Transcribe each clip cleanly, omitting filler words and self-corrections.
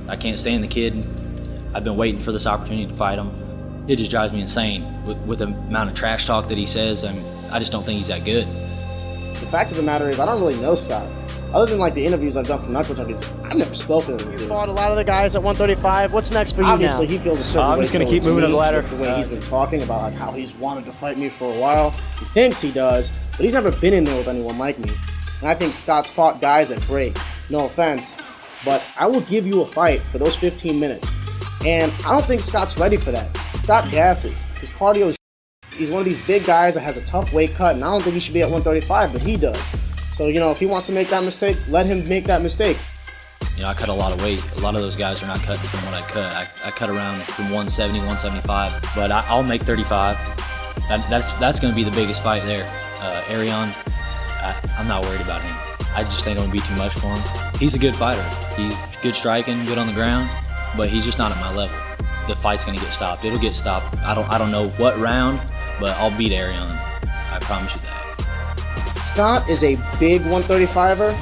I can't stand the kid. I've been waiting for this opportunity to fight him. It just drives me insane with the amount of trash talk that he says. I just don't think he's that good. The fact of the matter is, I don't really know Scott. Other than like the interviews I've done from Knuckle Junkies, I've never spoken to him. You fought a lot of the guys at 135. What's next for you Obviously, now? He feels a certain way. I'm just going to keep moving up the ladder. The way he's been talking about like how he's wanted to fight me for a while. He thinks he does, but he's never been in there with anyone like me. And I think Scott's fought guys that break. No offense, but I will give you a fight for those 15 minutes. And I don't think Scott's ready for that. Scott gasses. His cardio is he's one of these big guys that has a tough weight cut, and I don't think he should be at 135, but he does. So, if he wants to make that mistake, let him make that mistake. I cut a lot of weight. A lot of those guys are not cutting from what I cut. I cut around from 170, 175, but I'll make 35. That's going to be the biggest fight there. Erion, I'm not worried about him. I just think it would be too much for him. He's a good fighter. He's good striking, good on the ground, but he's just not at my level. The fight's going to get stopped. It'll get stopped. I don't know what round, but I'll beat Erion. I promise you that. Scott is a big 135er,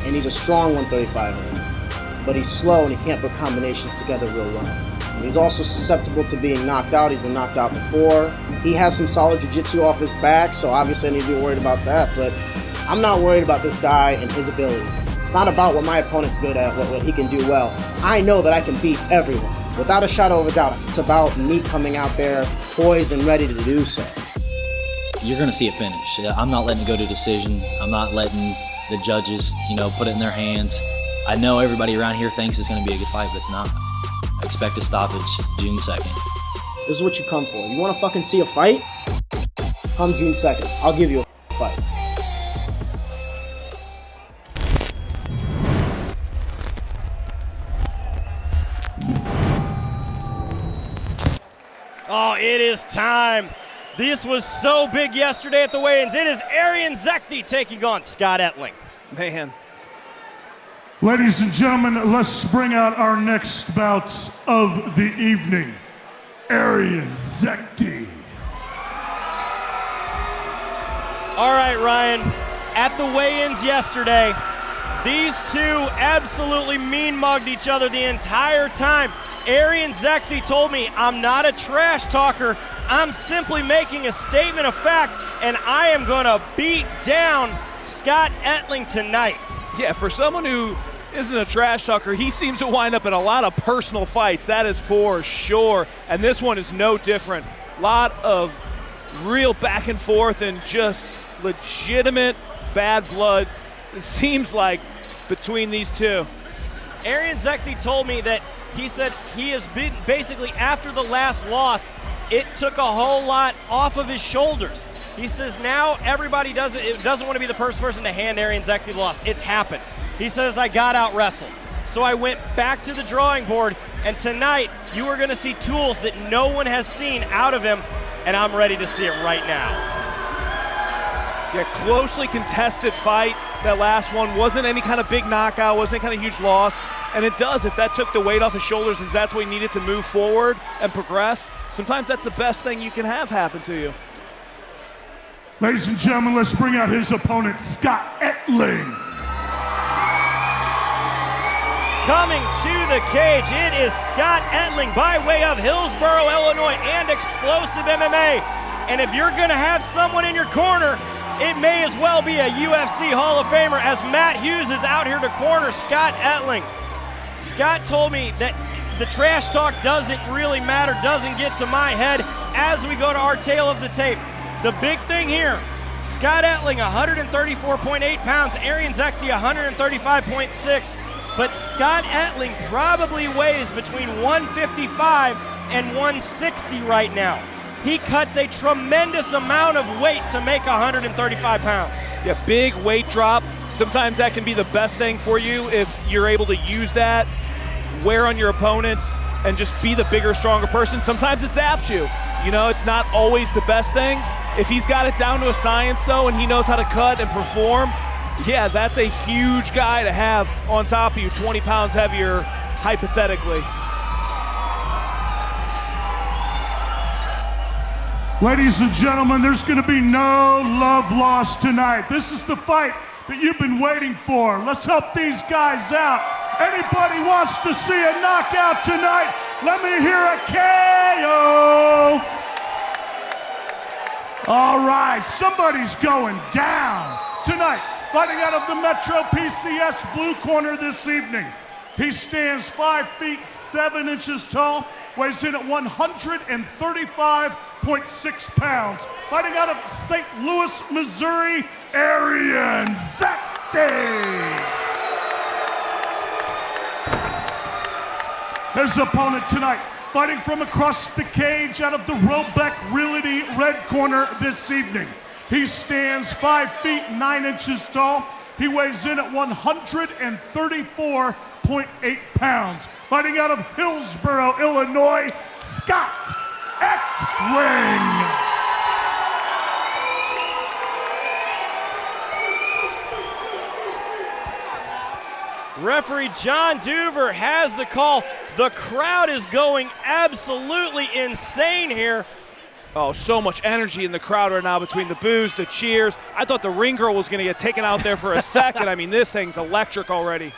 and he's a strong 135er, but he's slow and he can't put combinations together real well. And he's also susceptible to being knocked out. He's been knocked out before. He has some solid jiu-jitsu off his back, so obviously I need to be worried about that, but I'm not worried about this guy and his abilities. It's not about what my opponent's good at, what he can do well. I know that I can beat everyone, without a shadow of a doubt. It's about me coming out there poised and ready to do so. You're going to see a finish. I'm not letting it go to decision. I'm not letting the judges, put it in their hands. I know everybody around here thinks it's going to be a good fight, but it's not. I expect a stoppage June 2nd. This is what you come for. You want to fucking see a fight? Come June 2nd. I'll give you a fight. Oh, it is time. This was so big yesterday at the weigh-ins. It is Erion Zekthi taking on Scott Ettling. Man. Ladies and gentlemen, let's bring out our next bouts of the evening. Erion Zekthi. All right, Ryan. At the weigh-ins yesterday, these two absolutely mean-mugged each other the entire time. Erion Zekthi told me, I'm not a trash talker. I'm simply making a statement of fact, and I am going to beat down Scott Ettling tonight. Yeah, for someone who isn't a trash talker, he seems to wind up in a lot of personal fights. That is for sure. And this one is no different. A lot of real back and forth and just legitimate bad blood, it seems like, between these two. Erion Zekthi told me that he said he has been basically after the last loss, it took a whole lot off of his shoulders. He says now everybody doesn't want to be the first person to hand Erion Zekthi the loss. It's happened. He says, I got out wrestled. So I went back to the drawing board, and tonight you are going to see tools that no one has seen out of him, and I'm ready to see it right now. Yeah, closely contested fight. That last one wasn't any kind of big knockout, wasn't any kind of huge loss. And it does, if that took the weight off his shoulders and that's what he needed to move forward and progress, sometimes that's the best thing you can have happen to you. Ladies and gentlemen, let's bring out his opponent, Scott Ettling. Coming to the cage, it is Scott Ettling by way of Hillsboro, Illinois, and Explosive MMA. And if you're going to have someone in your corner, it may as well be a UFC Hall of Famer, as Matt Hughes is out here to corner Scott Ettling. Scott told me that the trash talk doesn't really matter, doesn't get to my head as we go to our tail of the tape. The big thing here, Scott Ettling, 134.8 pounds, Erion Zekthi, 135.6. But Scott Ettling probably weighs between 155 and 160 right now. He cuts a tremendous amount of weight to make 135 pounds. Yeah, big weight drop. Sometimes that can be the best thing for you if you're able to use that, wear on your opponents, and just be the bigger, stronger person. Sometimes it zaps you. It's not always the best thing. If he's got it down to a science, though, and he knows how to cut and perform, yeah, that's a huge guy to have on top of you, 20 pounds heavier, hypothetically. Ladies and gentlemen, there's going to be no love lost tonight. This is the fight that you've been waiting for. Let's help these guys out Anybody wants to see a knockout tonight? Let me hear a KO. All right, somebody's going down tonight. Fighting out of the Metro PCS blue corner this evening. He stands 5 feet 7 inches tall, weighs in at 135.6 pounds. Fighting out of St. Louis, Missouri, Erion Zekthi. His opponent tonight, fighting from across the cage out of the Robeck Realty red corner this evening. He stands 5 feet 9 inches tall. He weighs in at 134.8 pounds. Fighting out of Hillsboro, Illinois, Scott Ettling. Referee John Duver has the call. The crowd is going absolutely insane here. Oh, so much energy in the crowd right now between the boos, the cheers. I thought the ring girl was going to get taken out there for a second. I mean, this thing's electric already.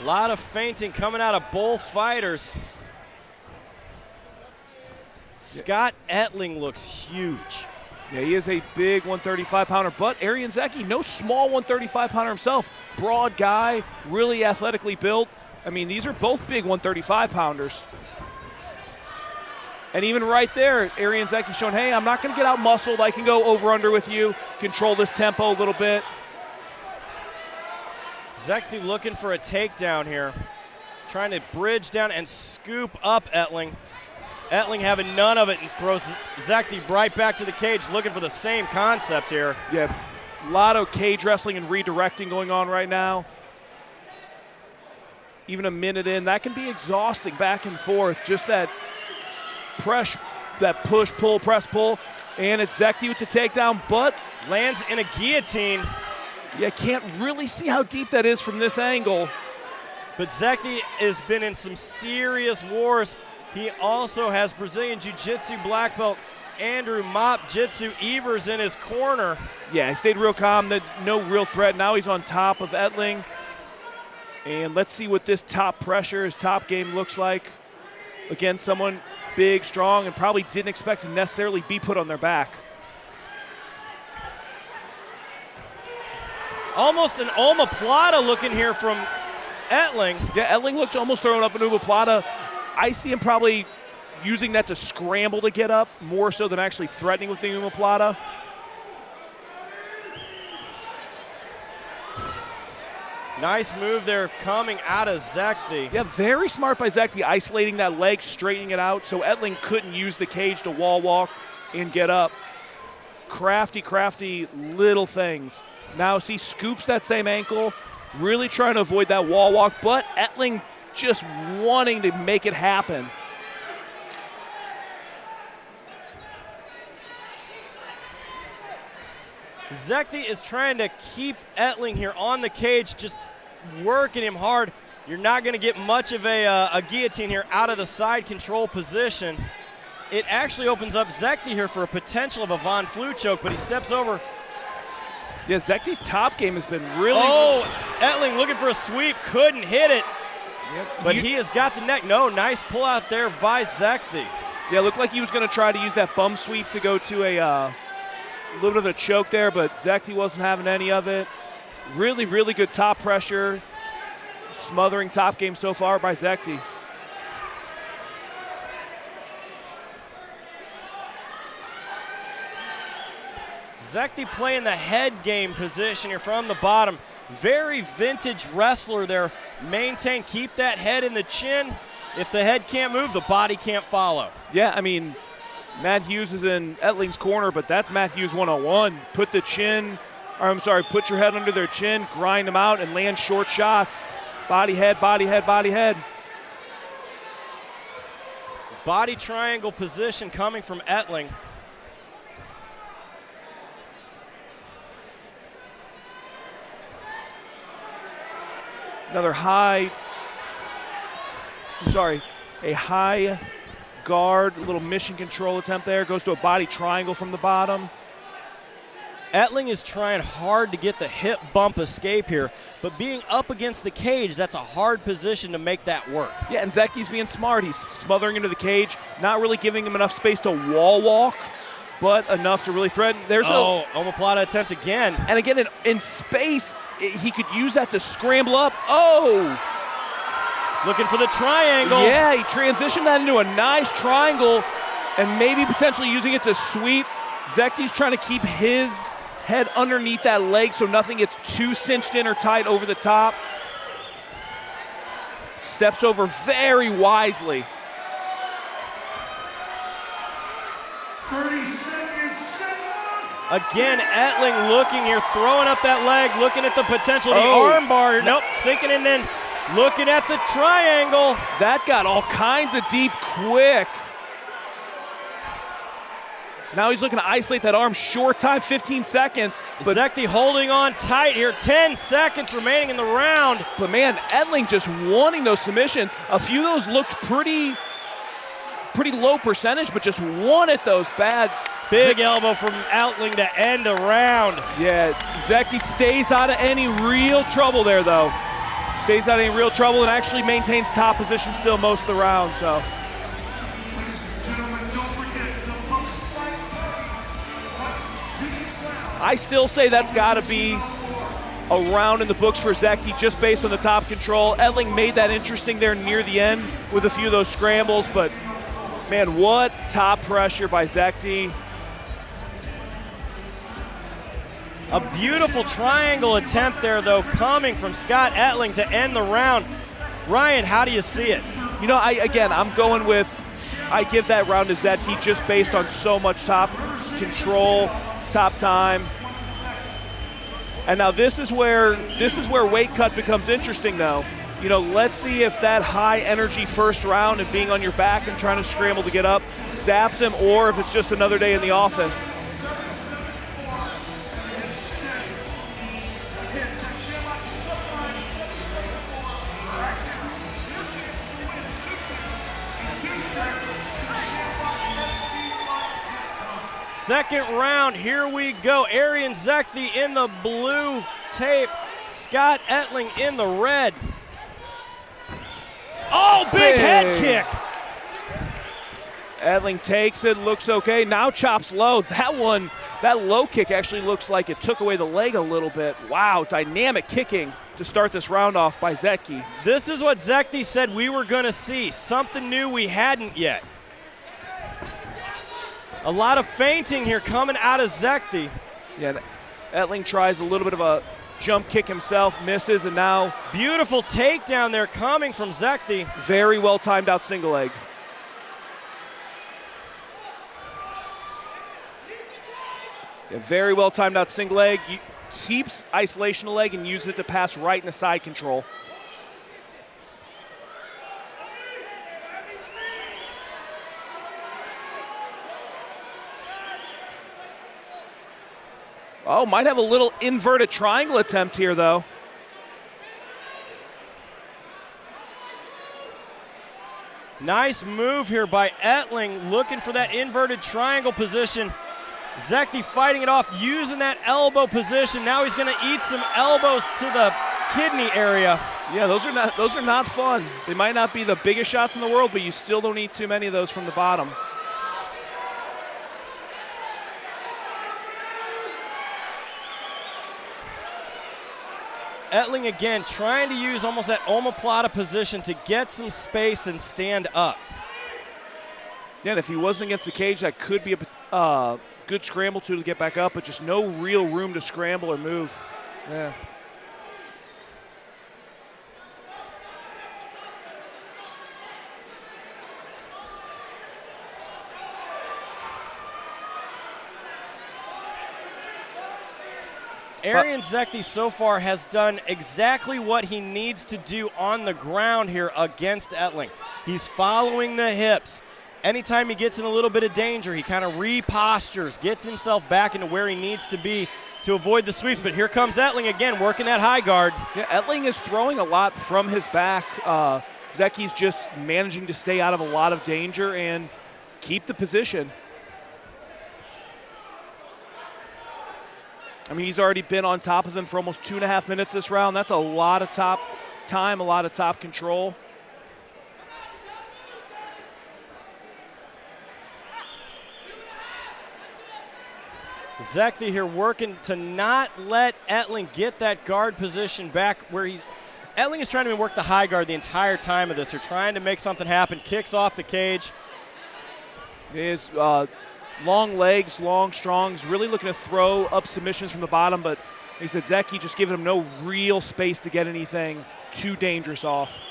A lot of feinting coming out of both fighters. Scott Ettling looks huge. Yeah, he is a big 135-pounder, but Erion Zekthi, no small 135-pounder himself. Broad guy, really athletically built. I mean, these are both big 135-pounders. And even right there, Erion Zekthi showing, hey, I'm not going to get out-muscled. I can go over-under with you, control this tempo a little bit. Zekthi looking for a takedown here. Trying to bridge down and scoop up Ettling. Ettling having none of it and throws Zekthi right back to the cage, looking for the same concept here. Yeah, a lot of cage wrestling and redirecting going on right now. Even a minute in, that can be exhausting back and forth. Just that press, that push, pull, press, pull. And it's Zekthi with the takedown, but lands in a guillotine. Yeah, can't really see how deep that is from this angle. But Zekthi has been in some serious wars. He also has Brazilian Jiu-Jitsu black belt Andrew Mop Jitsu Evers in his corner. Yeah, he stayed real calm, no real threat. Now he's on top of Ettling. And let's see what this top pressure, his top game looks like against someone big, strong, and probably didn't expect to necessarily be put on their back. Almost an omoplata looking here from Ettling. Yeah, Ettling looked almost throwing up an omoplata. I see him probably using that to scramble to get up more so than actually threatening with the omoplata. Nice move there coming out of Zekthi. Yeah, very smart by Zekthi, isolating that leg, straightening it out so Ettling couldn't use the cage to wall walk and get up. Crafty, crafty little things. Now, see, scoops that same ankle, really trying to avoid that wall walk, but Ettling just wanting to make it happen. Zekthi is trying to keep Ettling here on the cage, just working him hard. You're not going to get much of a guillotine here out of the side control position. It actually opens up Zekthi here for a potential of a Von Flue choke, but he steps over. Yeah, Zekthi's top game has been really... Oh, Ettling looking for a sweep, couldn't hit it. Yep. But he has got the neck. No, nice pull out there by Zekthi. Yeah, looked like he was going to try to use that bum sweep to go to a little bit of a choke there, but Zekthi wasn't having any of it. Really, really good top pressure. Smothering top game so far by Zekthi. Zekthi playing the head game position here from the bottom. Very vintage wrestler there. Maintain, keep that head in the chin. If the head can't move, the body can't follow. Yeah, I mean, Matt Hughes is in Ettling's corner, but that's Matt Hughes 101. Put the chin, or I'm sorry, put your head under their chin, grind them out, and land short shots. Body, head, body, head, body, head. Body triangle position coming from Ettling. Another high, a high guard, little mission control attempt there. Goes to a body triangle from the bottom. Ettling is trying hard to get the hip bump escape here, but being up against the cage, that's a hard position to make that work. Yeah, and Zekti's being smart. He's smothering into the cage, not really giving him enough space to wall walk, but enough to really threaten. There's omoplata attempt again. And again, in space, he could use that to scramble up. Oh! Looking for the triangle. Yeah, he transitioned that into a nice triangle and maybe potentially using it to sweep. Zekti's trying to keep his head underneath that leg so nothing gets too cinched in or tight over the top. Steps over very wisely. 30 seconds. Again, Ettling looking here, throwing up that leg, looking at the potential, the arm bar. Nope, sinking in, then looking at the triangle. That got all kinds of deep quick. Now he's looking to isolate that arm. Short time, 15 seconds. But Zekthi holding on tight here. 10 seconds remaining in the round. But man, Ettling just wanting those submissions. A few of those looked pretty low percentage, but just wanted those bad. Big elbow from Ettling to end the round. Yeah, Zekthi stays out of any real trouble there, though. Stays out of any real trouble and actually maintains top position still most of the round, so. I still say that's got to be a round in the books for Zekthi just based on the top control. Ettling made that interesting there near the end with a few of those scrambles, but man, what top pressure by Zekthi. A beautiful triangle attempt there, though, coming from Scott Ettling to end the round. Ryan, how do you see it? You know, I'm going with, I give that round to Zekthi just based on so much top control, top time. And now this is where weight cut becomes interesting, though. You know, let's see if that high energy first round and being on your back and trying to scramble to get up zaps him, or if it's just another day in the office. Second round, here we go. Erion Zekthi in the blue tape. Scott Ettling in the red. Oh, big head kick. Ettling takes it, looks okay. Now chops low. That low kick actually looks like it took away the leg a little bit. Wow, dynamic kicking to start this round off by Zekthi. This is what Zekthi said we were going to see. Something new we hadn't yet. A lot of feinting here coming out of Zekthi. Yeah, Ettling tries a little bit of a jump kick himself, misses, and now beautiful takedown there coming from Zekthi. Very well timed out single leg. Yeah, very well timed out single leg. Keeps isolation of leg and uses it to pass right into side control. Oh, might have a little inverted triangle attempt here, though. Nice move here by Ettling, looking for that inverted triangle position. Zekthi fighting it off, using that elbow position. Now he's going to eat some elbows to the kidney area. Yeah, those are not fun. They might not be the biggest shots in the world, but you still don't eat too many of those from the bottom. Ettling again trying to use almost that omoplata position to get some space and stand up. Yeah, and if he wasn't against the cage, that could be a good scramble to get back up, but just no real room to scramble or move. Yeah. Erion Zekthi so far has done exactly what he needs to do on the ground here against Ettling. He's following the hips. Anytime he gets in a little bit of danger, he kind of repostures, gets himself back into where he needs to be to avoid the sweeps. But here comes Ettling again, working that high guard. Yeah, Ettling is throwing a lot from his back. Zekthi's just managing to stay out of a lot of danger and keep the position. I mean, he's already been on top of him for almost 2.5 minutes this round. That's a lot of top time, a lot of top control. Zekthi here working to not let Ettling get that guard position back where he's. Ettling is trying to work the high guard the entire time of this. They're trying to make something happen. Kicks off the cage. His long legs, long, strong. He's really looking to throw up submissions from the bottom, but he said Zekthi just giving him no real space to get anything too dangerous off.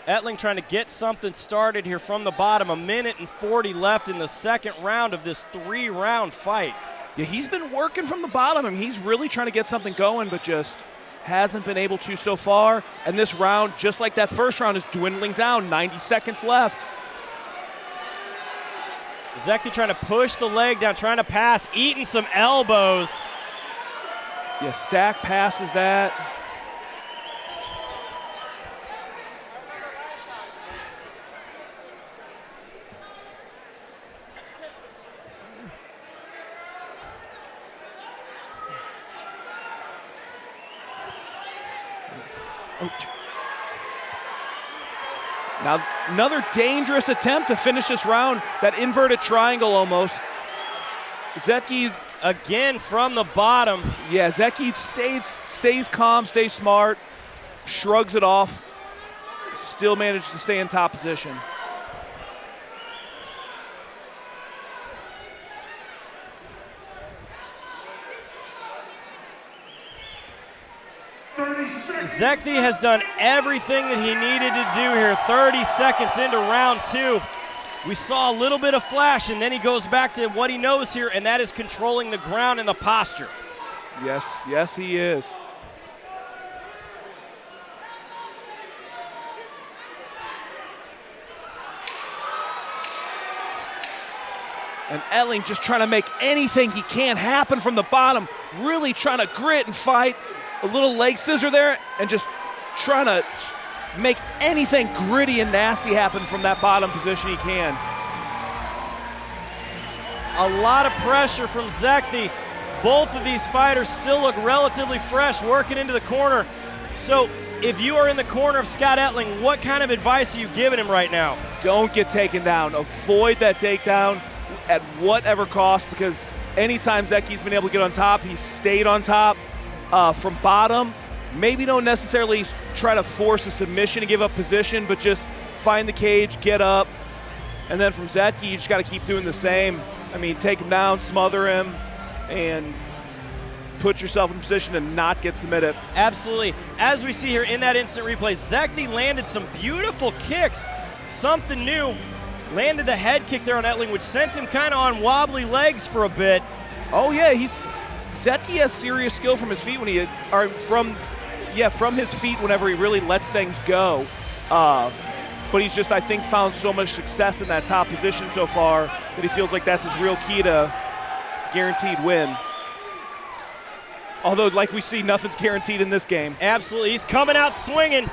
Ettling trying to get something started here from the bottom. 1:40 left in the second round of this 3-round fight. Yeah, he's been working from the bottom. I mean, he's really trying to get something going, but just hasn't been able to so far. And this round, just like that first round, is dwindling down. 90 seconds left. Zekthi trying to push the leg down, trying to pass, eating some elbows. Yeah, stack passes that. Now, another dangerous attempt to finish this round. That inverted triangle almost. Zekthi again from the bottom. Yeah, Zekthi stays calm, stays smart, shrugs it off, still manages to stay in top position. Zekthi has done everything that he needed to do here. 30 seconds into round 2. We saw a little bit of flash, and then he goes back to what he knows here, and that is controlling the ground and the posture. Yes, yes, he is. And Ettling just trying to make anything he can happen from the bottom, really trying to grit and fight. A little leg scissor there, and just trying to make anything gritty and nasty happen from that bottom position he can. A lot of pressure from Zekthi. Both of these fighters still look relatively fresh, working into the corner. So if you are in the corner of Scott Ettling, what kind of advice are you giving him right now? Don't get taken down. Avoid that takedown at whatever cost, because anytime Zekthi's been able to get on top, he's stayed on top. From bottom, maybe don't necessarily try to force a submission to give up position, but just find the cage, get up, and then from Zekthi, you just got to keep doing the same. I mean, take him down, smother him, and put yourself in position to not get submitted. Absolutely. As we see here in that instant replay, Zekthi landed some beautiful kicks, something new. Landed the head kick there on Ettling, which sent him kind of on wobbly legs for a bit. Oh yeah, Zekthi has serious skill from his feet from his feet whenever he really lets things go. But he's just, I think, found so much success in that top position so far that he feels like that's his real key to guaranteed win. Although, like we see, nothing's guaranteed in this game. Absolutely, he's coming out swinging.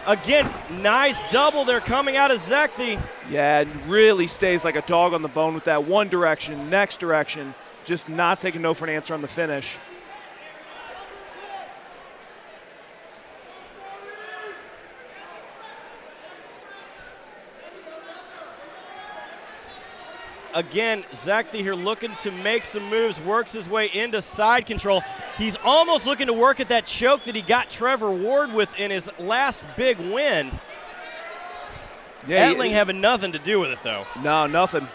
Again, nice double there coming out of Zekthi. Yeah, it really stays like a dog on the bone with that one direction, next direction. Just not taking no for an answer on the finish. Again, Zekthi here looking to make some moves, works his way into side control. He's almost looking to work at that choke that he got Trevor Ward with in his last big win. Yeah, Ettling having nothing to do with it, though. No, nothing.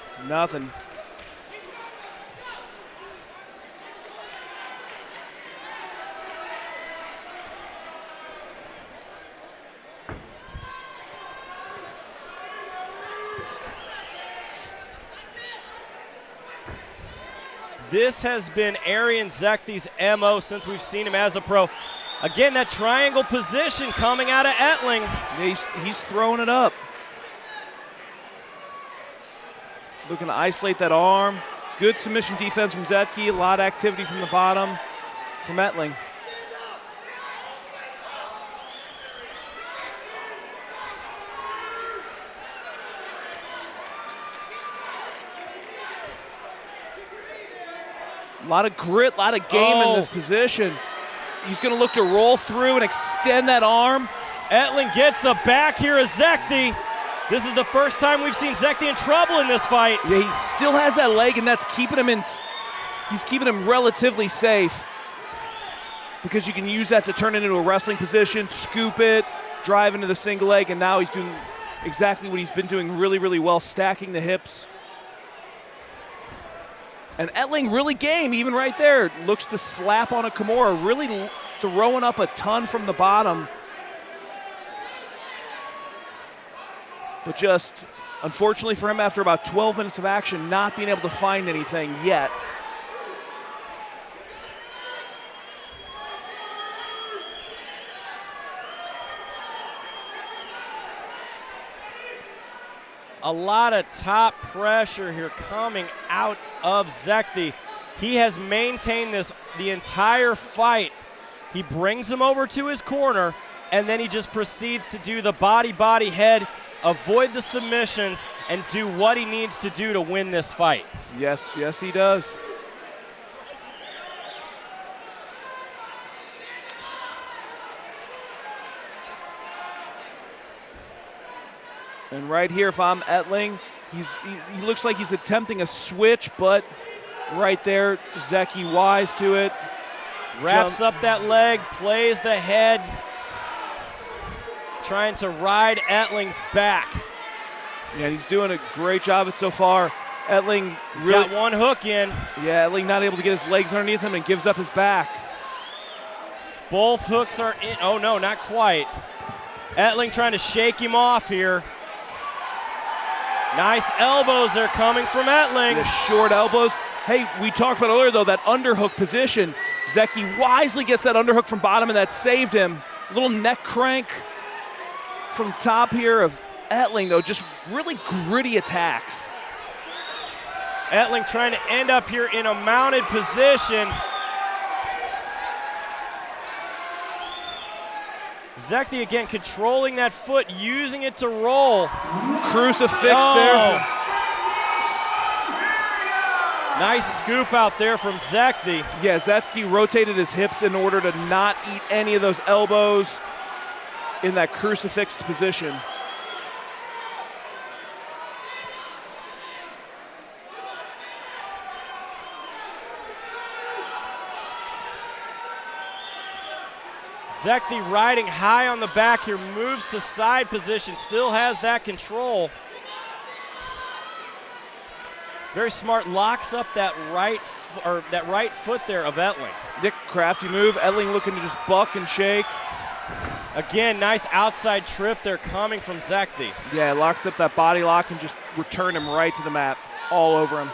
This has been Erion Zekthi's MO since we've seen him as a pro. Again, that triangle position coming out of Ettling. He's throwing it up. Looking to isolate that arm. Good submission defense from Zekthi. A lot of activity from the bottom from Ettling. A lot of grit, a lot of game in this position. He's going to look to roll through and extend that arm. Ettling gets the back here of Zekthi. This is the first time we've seen Zekthi in trouble in this fight. Yeah, he still has that leg, and that's keeping him in. He's keeping him relatively safe because you can use that to turn it into a wrestling position, scoop it, drive into the single leg, and now he's doing exactly what he's been doing really, really well, stacking the hips. And Ettling really game, even right there. Looks to slap on a Kimura, really throwing up a ton from the bottom. But just, unfortunately for him, after about 12 minutes of action, not being able to find anything yet. A lot of top pressure here coming out of Zekthi. He has maintained this the entire fight. He brings him over to his corner, and then he just proceeds to do the body, head, avoid the submissions, and do what he needs to do to win this fight. Yes, yes, he does. And right here, if I'm Ettling, he looks like he's attempting a switch, but right there, Zekthi wise to it. Wraps up that leg, plays the head, trying to ride Ettling's back. Yeah, and he's doing a great job of it so far. Ettling He's got one hook in. Yeah, Ettling not able to get his legs underneath him and gives up his back. Both hooks are in. Oh, no, not quite. Ettling trying to shake him off here. Nice elbows are coming from Ettling. The short elbows. Hey, we talked about earlier, though, that underhook position. Zekthi wisely gets that underhook from bottom, and that saved him. A little neck crank from top here of Ettling, though. Just really gritty attacks. Ettling trying to end up here in a mounted position. Zekthi again controlling that foot, using it to roll. Crucifix there. Nice scoop out there from Zekthi. Yeah, Zekthi rotated his hips in order to not eat any of those elbows in that crucifixed position. Zekthi riding high on the back here, moves to side position, still has that control. Very smart, locks up that right foot there of Ettling. Nick, crafty move. Ettling looking to just buck and shake. Again, nice outside trip there coming from Zekthi. Yeah, locked up that body lock and just returned him right to the mat, all over him.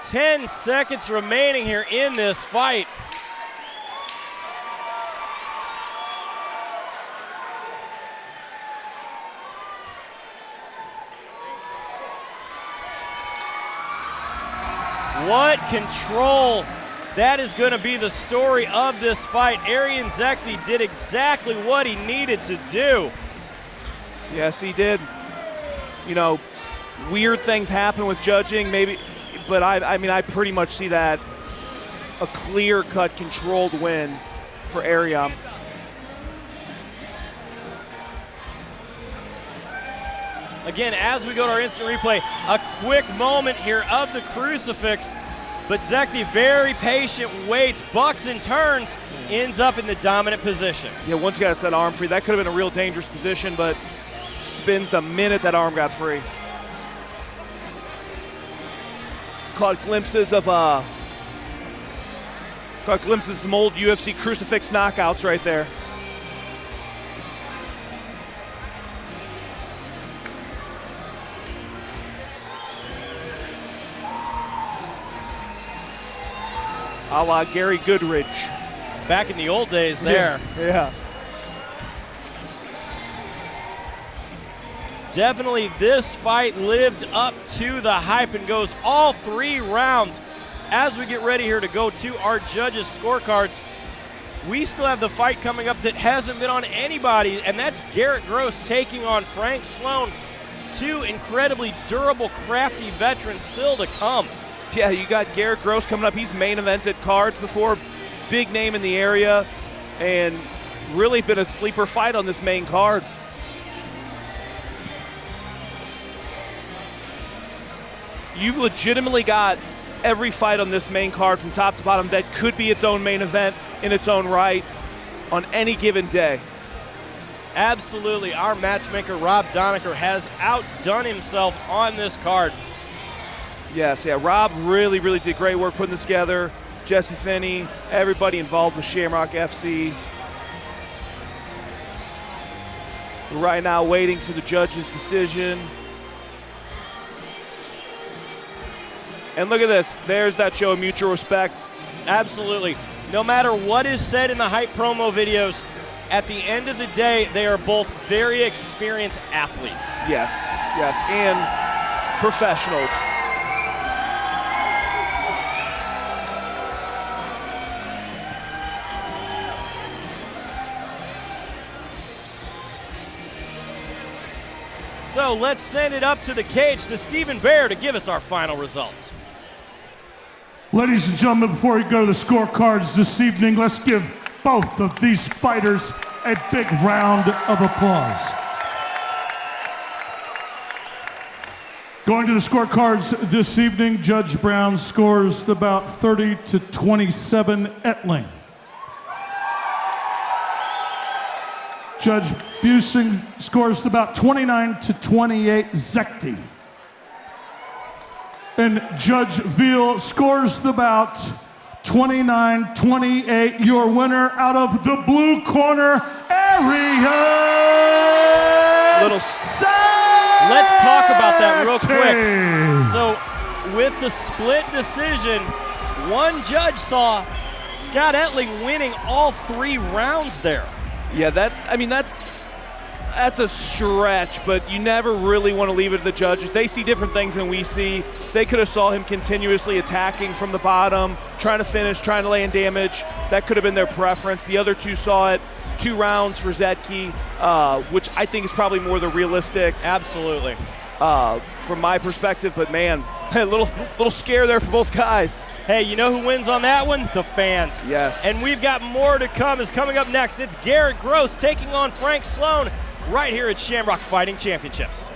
10 seconds remaining here in this fight. What control. That is going to be the story of this fight. Erion Zekthi did exactly what he needed to do. Yes, he did. You know, weird things happen with judging, maybe, but I mean, I pretty much see that a clear-cut, controlled win for Erion. Again, as we go to our instant replay, a quick moment here of the crucifix, but Zekthi very patient, waits, bucks and turns, ends up in the dominant position. Yeah, once he got that arm free, that could have been a real dangerous position, but spins the minute that arm got free. Caught glimpses of some old UFC crucifix knockouts right there. A la Gary Goodridge. Back in the old days there. Yeah. Definitely this fight lived up to the hype and goes all 3 rounds. As we get ready here to go to our judges' scorecards, we still have the fight coming up that hasn't been on anybody, and that's Garrett Gross taking on Frank Sloan. two incredibly durable, crafty veterans still to come. Yeah, you got Garrett Gross coming up. He's main evented cards before, big name in the area, and really been a sleeper fight on this main card. You've legitimately got every fight on this main card from top to bottom that could be its own main event in its own right on any given day. Absolutely. Our matchmaker, Rob Donaker, has outdone himself on this card. Yes, yeah, Rob really did great work putting this together. Jesse Finney, everybody involved with Shamrock FC. We're right now waiting for the judge's decision. And look at this. There's that show of mutual respect. Absolutely. No matter what is said in the hype promo videos, at the end of the day, they are both very experienced athletes. Yes, and professionals. So let's send it up to the cage to Stephen Bear to give us our final results. Ladies and gentlemen, before we go to the scorecards this evening, let's give both of these fighters a big round of applause. Going to the scorecards this evening, Judge Brown scores about 30-27 Ettling. Judge Busing scores about 29-28 Zekthi. And Judge Veal scores about 29-28. Your winner out of the blue corner, Erion. Let's talk about that real quick. So, with the split decision, one judge saw Scott Ettling winning all 3 rounds there. Yeah, that's a stretch, but you never really want to leave it to the judges. They see different things than we see. They could have saw him continuously attacking from the bottom, trying to finish, trying to land damage. That could have been their preference. The other 2 saw it. 2 rounds for Zekthi, which I think is probably more the realistic. Absolutely. From my perspective, but man, a little scare there for both guys. Hey, you know who wins on that one? The fans. Yes. And we've got more to come. Is coming up next. It's Garrett Gross taking on Frank Sloan right here at Shamrock Fighting Championships.